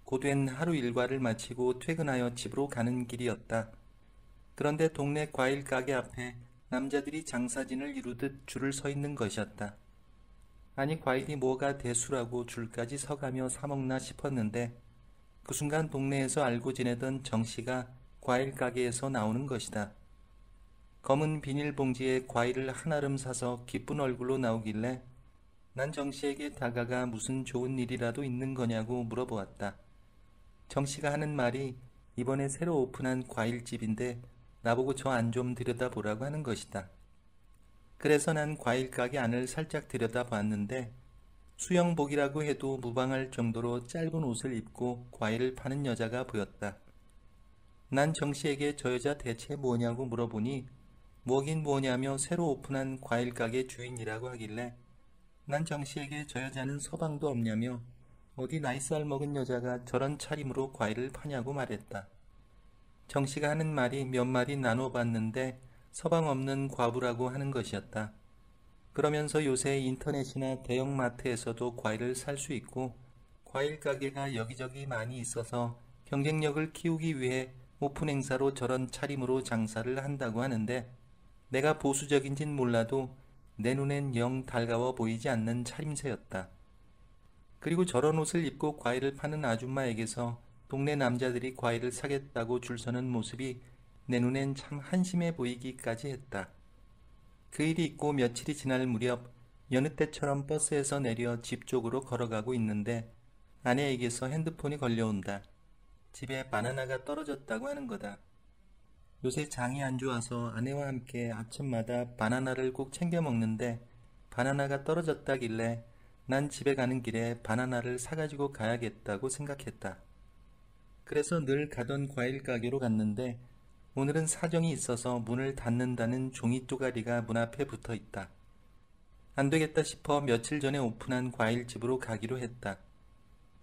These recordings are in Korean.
고된 하루 일과를 마치고 퇴근하여 집으로 가는 길이었다. 그런데 동네 과일 가게 앞에 남자들이 장사진을 이루듯 줄을 서 있는 것이었다. 아니 과일이 뭐가 대수라고 줄까지 서가며 사먹나 싶었는데 그 순간 동네에서 알고 지내던 정씨가 과일 가게에서 나오는 것이다. 검은 비닐봉지에 과일을 한아름 사서 기쁜 얼굴로 나오길래 난 정씨에게 다가가 무슨 좋은 일이라도 있는 거냐고 물어보았다. 정씨가 하는 말이 이번에 새로 오픈한 과일집인데 나보고 저 안 좀 들여다보라고 하는 것이다. 그래서 난 과일 가게 안을 살짝 들여다봤는데 수영복이라고 해도 무방할 정도로 짧은 옷을 입고 과일을 파는 여자가 보였다. 난 정씨에게 저 여자 대체 뭐냐고 물어보니 뭐긴 뭐냐며 새로 오픈한 과일 가게 주인이라고 하길래 난 정씨에게 저 여자는 서방도 없냐며 어디 나이살 먹은 여자가 저런 차림으로 과일을 파냐고 말했다. 정씨가 하는 말이 몇 마디 나눠봤는데 서방 없는 과부라고 하는 것이었다. 그러면서 요새 인터넷이나 대형마트에서도 과일을 살 수 있고 과일 가게가 여기저기 많이 있어서 경쟁력을 키우기 위해 오픈 행사로 저런 차림으로 장사를 한다고 하는데 내가 보수적인진 몰라도 내 눈엔 영 달가워 보이지 않는 차림새였다. 그리고 저런 옷을 입고 과일을 파는 아줌마에게서 동네 남자들이 과일을 사겠다고 줄 서는 모습이 내 눈엔 참 한심해 보이기까지 했다. 그 일이 있고 며칠이 지날 무렵 여느 때처럼 버스에서 내려 집 쪽으로 걸어가고 있는데 아내에게서 핸드폰이 걸려온다. 집에 바나나가 떨어졌다고 하는 거다. 요새 장이 안 좋아서 아내와 함께 아침마다 바나나를 꼭 챙겨 먹는데 바나나가 떨어졌다길래 난 집에 가는 길에 바나나를 사가지고 가야겠다고 생각했다. 그래서 늘 가던 과일 가게로 갔는데 오늘은 사정이 있어서 문을 닫는다는 종이 쪼가리가 문 앞에 붙어 있다. 안 되겠다 싶어 며칠 전에 오픈한 과일집으로 가기로 했다.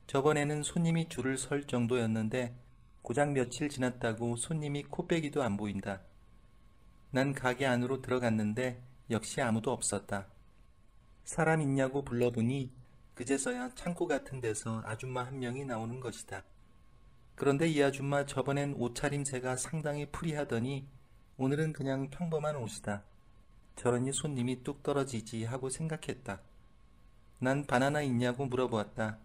저번에는 손님이 줄을 설 정도였는데 고작 며칠 지났다고 손님이 코빼기도 안 보인다. 난 가게 안으로 들어갔는데 역시 아무도 없었다. 사람 있냐고 불러보니 그제서야 창고 같은 데서 아줌마 한 명이 나오는 것이다. 그런데 이 아줌마 저번엔 옷차림새가 상당히 프리하더니 오늘은 그냥 평범한 옷이다. 저러니 손님이 뚝 떨어지지 하고 생각했다. 난 바나나 있냐고 물어보았다.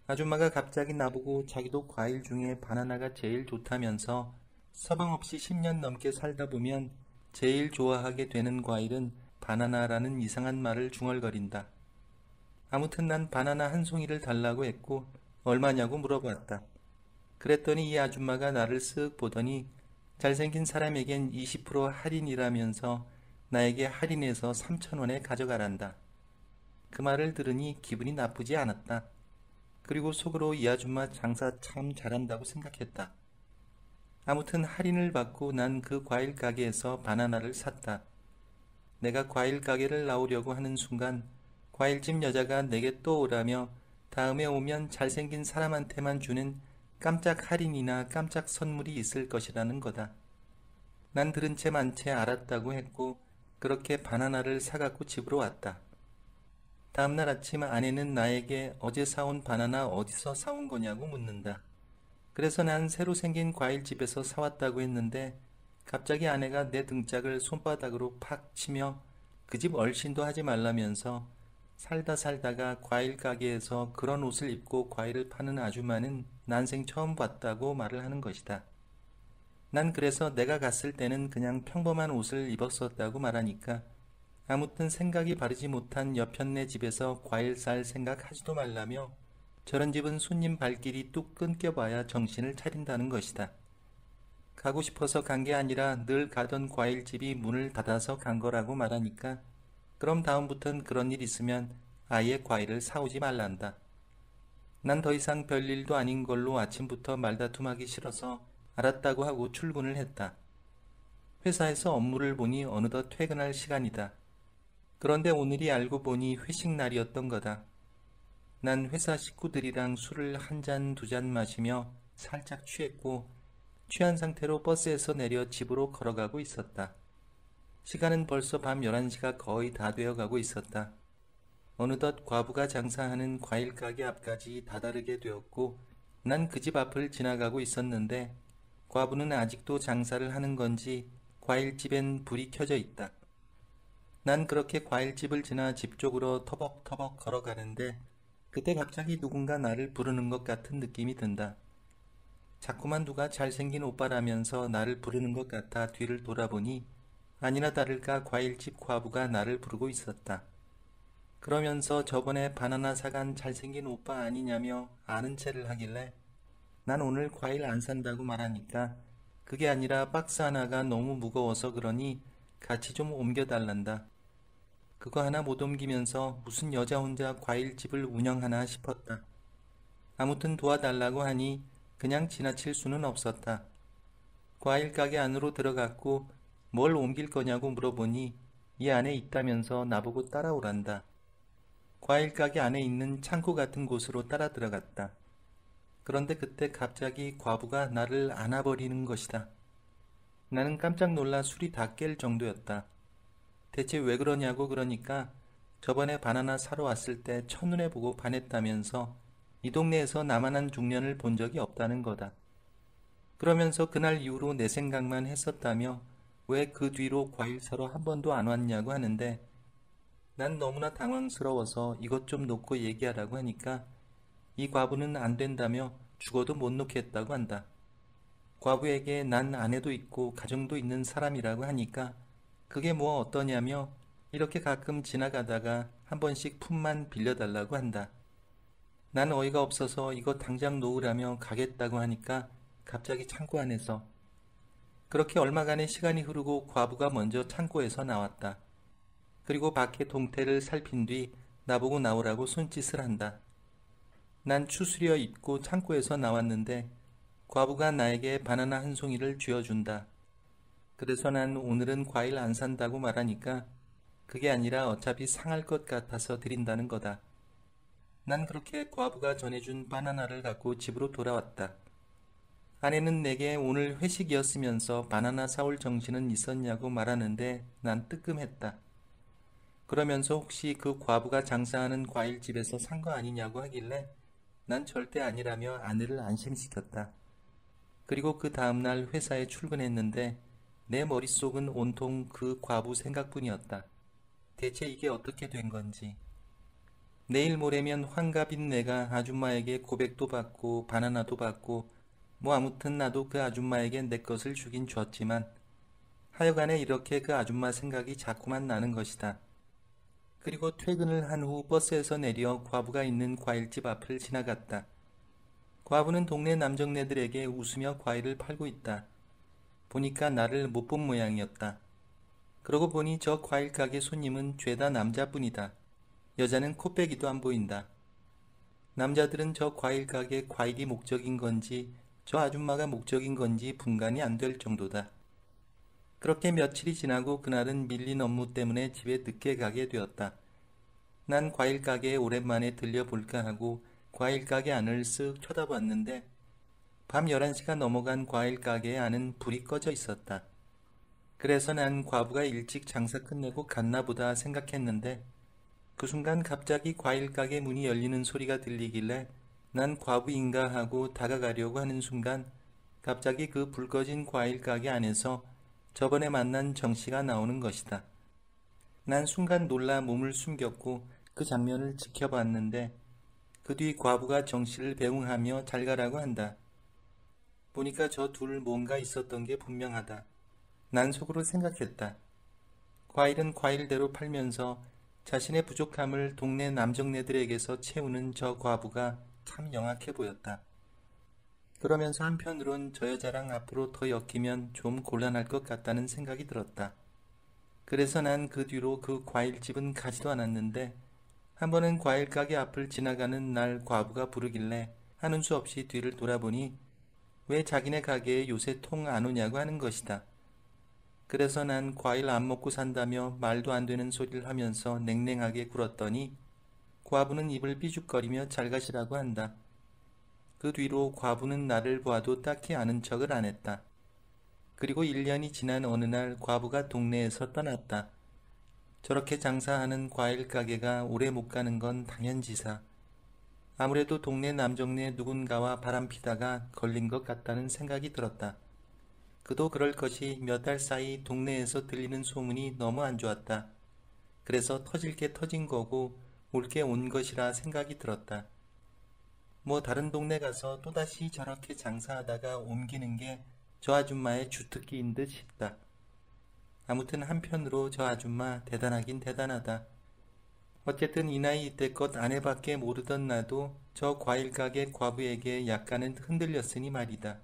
아줌마가 갑자기 나보고 자기도 과일 중에 바나나가 제일 좋다면서 서방 없이 10년 넘게 살다 보면 제일 좋아하게 되는 과일은 바나나라는 이상한 말을 중얼거린다. 아무튼 난 바나나 한 송이를 달라고 했고 얼마냐고 물어보았다. 그랬더니 이 아줌마가 나를 쓱 보더니 잘생긴 사람에겐 20% 할인이라면서 나에게 할인해서 3,000원에 가져가란다. 그 말을 들으니 기분이 나쁘지 않았다. 그리고 속으로 이 아줌마 장사 참 잘한다고 생각했다. 아무튼 할인을 받고 난 그 과일 가게에서 바나나를 샀다. 내가 과일 가게를 나오려고 하는 순간 과일집 여자가 내게 또 오라며 다음에 오면 잘생긴 사람한테만 주는 깜짝 할인이나 깜짝 선물이 있을 것이라는 거다. 난 들은 채 만 채 알았다고 했고 그렇게 바나나를 사갖고 집으로 왔다. 다음날 아침 아내는 나에게 어제 사온 바나나 어디서 사온 거냐고 묻는다. 그래서 난 새로 생긴 과일집에서 사왔다고 했는데 갑자기 아내가 내 등짝을 손바닥으로 팍 치며 그 집 얼씬도 하지 말라면서 살다 살다가 과일 가게에서 그런 옷을 입고 과일을 파는 아줌마는 난생 처음 봤다고 말을 하는 것이다. 난 그래서 내가 갔을 때는 그냥 평범한 옷을 입었었다고 말하니까 아무튼 생각이 바르지 못한 여편네 집에서 과일 쌀 생각하지도 말라며 저런 집은 손님 발길이 뚝 끊겨봐야 정신을 차린다는 것이다. 가고 싶어서 간 게 아니라 늘 가던 과일집이 문을 닫아서 간 거라고 말하니까 그럼 다음부턴 그런 일 있으면 아예 과일을 사오지 말란다. 난 더 이상 별일도 아닌 걸로 아침부터 말다툼하기 싫어서 알았다고 하고 출근을 했다. 회사에서 업무를 보니 어느덧 퇴근할 시간이다. 그런데 오늘이 알고 보니 회식 날이었던 거다. 난 회사 식구들이랑 술을 한 잔, 두 잔 마시며 살짝 취했고 취한 상태로 버스에서 내려 집으로 걸어가고 있었다. 시간은 벌써 밤 11시가 거의 다 되어가고 있었다. 어느덧 과부가 장사하는 과일 가게 앞까지 다다르게 되었고 난 그 집 앞을 지나가고 있었는데 과부는 아직도 장사를 하는 건지 과일집엔 불이 켜져 있다. 난 그렇게 과일집을 지나 집 쪽으로 터벅터벅 걸어가는데 그때 갑자기 누군가 나를 부르는 것 같은 느낌이 든다. 자꾸만 누가 잘생긴 오빠라면서 나를 부르는 것 같아 뒤를 돌아보니 아니나 다를까 과일집 과부가 나를 부르고 있었다. 그러면서 저번에 바나나 사간 잘생긴 오빠 아니냐며 아는 체를 하길래 난 오늘 과일 안 산다고 말하니까 그게 아니라 박스 하나가 너무 무거워서 그러니 같이 좀 옮겨달란다. 그거 하나 못 옮기면서 무슨 여자 혼자 과일집을 운영하나 싶었다. 아무튼 도와달라고 하니 그냥 지나칠 수는 없었다. 과일 가게 안으로 들어갔고 뭘 옮길 거냐고 물어보니 이 안에 있다면서 나보고 따라오란다. 과일 가게 안에 있는 창고 같은 곳으로 따라 들어갔다. 그런데 그때 갑자기 과부가 나를 안아버리는 것이다. 나는 깜짝 놀라 술이 다 깰 정도였다. 대체 왜 그러냐고 그러니까 저번에 바나나 사러 왔을 때 첫눈에 보고 반했다면서 이 동네에서 나만한 중년을 본 적이 없다는 거다. 그러면서 그날 이후로 내 생각만 했었다며 왜 그 뒤로 과일 사러 한 번도 안 왔냐고 하는데 난 너무나 당황스러워서 이것 좀 놓고 얘기하라고 하니까 이 과부는 안 된다며 죽어도 못 놓겠다고 한다. 과부에게 난 아내도 있고 가정도 있는 사람이라고 하니까 그게 뭐 어떠냐며 이렇게 가끔 지나가다가 한 번씩 품만 빌려달라고 한다. 난 어이가 없어서 이거 당장 놓으라며 가겠다고 하니까 갑자기 창고 안에서 그렇게 얼마간의 시간이 흐르고 과부가 먼저 창고에서 나왔다. 그리고 밖에 동태를 살핀 뒤 나보고 나오라고 손짓을 한다. 난 추스려 입고 창고에서 나왔는데 과부가 나에게 바나나 한 송이를 쥐어준다. 그래서 난 오늘은 과일 안 산다고 말하니까 그게 아니라 어차피 상할 것 같아서 드린다는 거다. 난 그렇게 과부가 전해준 바나나를 갖고 집으로 돌아왔다. 아내는 내게 오늘 회식이었으면서 바나나 사올 정신은 있었냐고 말하는데 난 뜨끔했다. 그러면서 혹시 그 과부가 장사하는 과일집에서 산 거 아니냐고 하길래 난 절대 아니라며 아내를 안심시켰다. 그리고 그 다음날 회사에 출근했는데 내 머릿속은 온통 그 과부 생각뿐이었다. 대체 이게 어떻게 된 건지. 내일 모레면 환갑인 내가 아줌마에게 고백도 받고 바나나도 받고 뭐 아무튼 나도 그 아줌마에게 내 것을 주긴 줬지만 하여간에 이렇게 그 아줌마 생각이 자꾸만 나는 것이다. 그리고 퇴근을 한 후 버스에서 내려 과부가 있는 과일집 앞을 지나갔다. 과부는 동네 남정네들에게 웃으며 과일을 팔고 있다. 보니까 나를 못 본 모양이었다. 그러고 보니 저 과일 가게 손님은 죄다 남자뿐이다. 여자는 코빼기도 안 보인다. 남자들은 저 과일 가게 과일이 목적인 건지 저 아줌마가 목적인 건지 분간이 안 될 정도다. 그렇게 며칠이 지나고 그날은 밀린 업무 때문에 집에 늦게 가게 되었다. 난 과일 가게에 오랜만에 들려볼까 하고 과일 가게 안을 쓱 쳐다봤는데 밤 11시가 넘어간 과일 가게의 안은 불이 꺼져 있었다. 그래서 난 과부가 일찍 장사 끝내고 갔나 보다 생각했는데 그 순간 갑자기 과일 가게 문이 열리는 소리가 들리길래 난 과부인가 하고 다가가려고 하는 순간 갑자기 그 불 꺼진 과일 가게 안에서 저번에 만난 정씨가 나오는 것이다. 난 순간 놀라 몸을 숨겼고 그 장면을 지켜봤는데 그 뒤 과부가 정씨를 배웅하며 잘 가라고 한다. 보니까 저 둘 뭔가 있었던 게 분명하다. 난 속으로 생각했다. 과일은 과일대로 팔면서 자신의 부족함을 동네 남정네들에게서 채우는 저 과부가 참 영악해 보였다. 그러면서 한편으론 저 여자랑 앞으로 더 엮이면 좀 곤란할 것 같다는 생각이 들었다. 그래서 난 그 뒤로 그 과일집은 가지도 않았는데 한 번은 과일 가게 앞을 지나가는 날 과부가 부르길래 하는 수 없이 뒤를 돌아보니 왜 자기네 가게에 요새 통 안 오냐고 하는 것이다. 그래서 난 과일 안 먹고 산다며 말도 안 되는 소리를 하면서 냉랭하게 굴었더니 과부는 입을 삐죽거리며 잘 가시라고 한다. 그 뒤로 과부는 나를 보아도 딱히 아는 척을 안 했다. 그리고 1년이 지난 어느 날 과부가 동네에서 떠났다. 저렇게 장사하는 과일 가게가 오래 못 가는 건 당연지사. 아무래도 동네 남정네 누군가와 바람피다가 걸린 것 같다는 생각이 들었다. 그도 그럴 것이 몇 달 사이 동네에서 들리는 소문이 너무 안 좋았다. 그래서 터질 게 터진 거고 올 게 온 것이라 생각이 들었다. 뭐 다른 동네 가서 또다시 저렇게 장사하다가 옮기는 게 저 아줌마의 주특기인 듯 싶다. 아무튼 한편으로 저 아줌마 대단하긴 대단하다. 어쨌든 이 나이 이때껏 아내밖에 모르던 나도 저 과일 가게 과부에게 약간은 흔들렸으니 말이다.